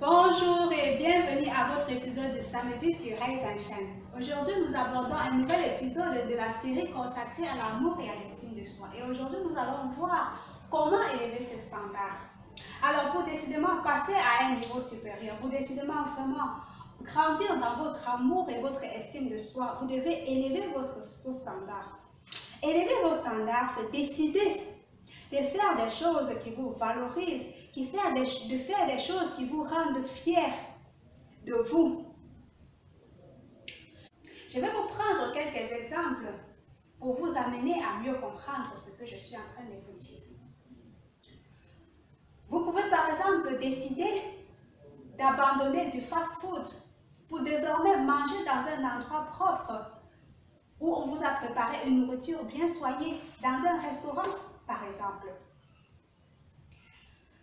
Bonjour et bienvenue à votre épisode de samedi sur Rise and Shine. Aujourd'hui, nous abordons un nouvel épisode de la série consacrée à l'amour et à l'estime de soi. Et aujourd'hui, nous allons voir comment élever ses standards. Alors, pour décidément passer à un niveau supérieur, pour décidément vraiment grandir dans votre amour et votre estime de soi, vous devez élever vos standards. Élever vos standards, c'est décider de faire des choses qui vous valorisent, de faire des choses qui vous rendent fiers de vous. Je vais vous prendre quelques exemples pour vous amener à mieux comprendre ce que je suis en train de vous dire. Vous pouvez par exemple décider d'abandonner du fast-food pour désormais manger dans un endroit propre où on vous a préparé une nourriture bien soignée, dans un restaurant par exemple.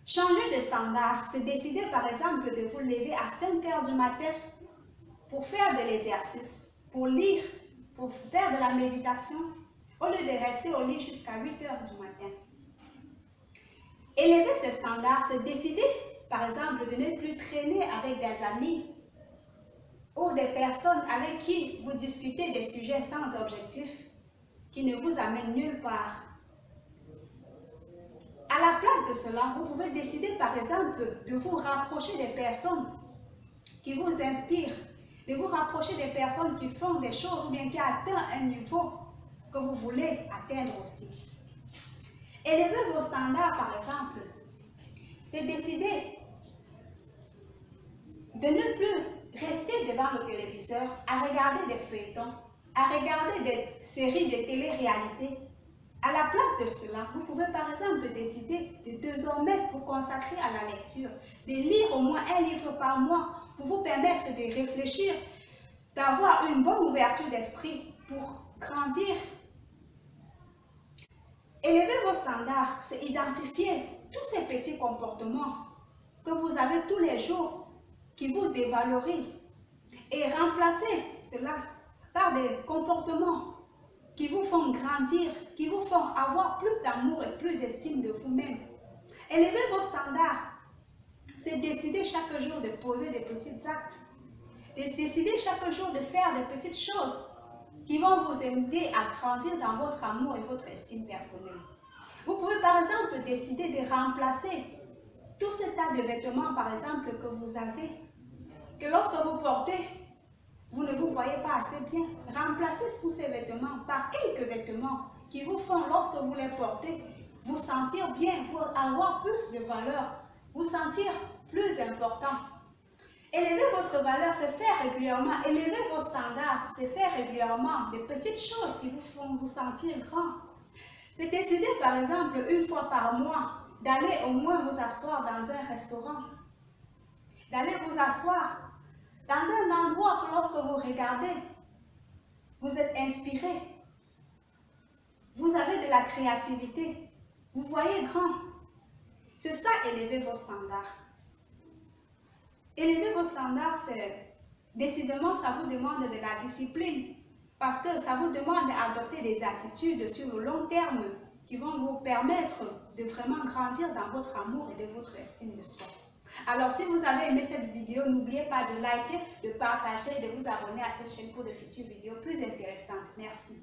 Changer de standard, c'est décider par exemple de vous lever à 5 heures du matin pour faire de l'exercice, pour lire, pour faire de la méditation, au lieu de rester au lit jusqu'à 8 heures du matin. Élever ces standards, c'est décider par exemple de ne plus traîner avec des amis ou des personnes avec qui vous discutez des sujets sans objectif, qui ne vous amènent nulle part. À la place de cela, vous pouvez décider par exemple de vous rapprocher des personnes qui vous inspirent, de vous rapprocher des personnes qui font des choses ou bien qui atteignent un niveau que vous voulez atteindre aussi. Élever vos standards par exemple, c'est décider de ne plus rester devant le téléviseur à regarder des feuilletons, à regarder des séries de télé-réalité. À la place de cela, vous pouvez par exemple décider de désormais vous consacrer à la lecture, de lire au moins un livre par mois pour vous permettre de réfléchir, d'avoir une bonne ouverture d'esprit pour grandir. Élever vos standards, c'est identifier tous ces petits comportements que vous avez tous les jours qui vous dévalorisent et remplacer cela par des comportements qui vous font grandir, qui vous font avoir plus d'amour et plus d'estime de vous-même. Élever vos standards, c'est décider chaque jour de poser des petits actes, de décider chaque jour de faire des petites choses qui vont vous aider à grandir dans votre amour et votre estime personnelle. Vous pouvez par exemple décider de remplacer tout ce tas de vêtements par exemple que vous avez, que lorsque vous portez, vous ne vous voyez pas assez bien. Remplacez tous ces vêtements par quelques vêtements qui vous font, lorsque vous les portez, vous sentir bien, vous avoir plus de valeur, vous sentir plus important. Élever votre valeur, c'est faire régulièrement, élever vos standards, c'est faire régulièrement des petites choses qui vous font vous sentir grand. C'est décider par exemple une fois par mois d'aller au moins vous asseoir dans un restaurant, d'aller vous asseoir dans un endroit que lorsque vous regardez, vous êtes inspiré, vous avez de la créativité, vous voyez grand. C'est ça, élever vos standards. Élever vos standards, c'est décidément, ça vous demande de la discipline, parce que ça vous demande d'adopter des attitudes sur le long terme qui vont vous permettre de vraiment grandir dans votre amour et de votre estime de soi. Alors, si vous avez aimé cette vidéo, n'oubliez pas de liker, de partager et de vous abonner à cette chaîne pour de futures vidéos plus intéressantes. Merci.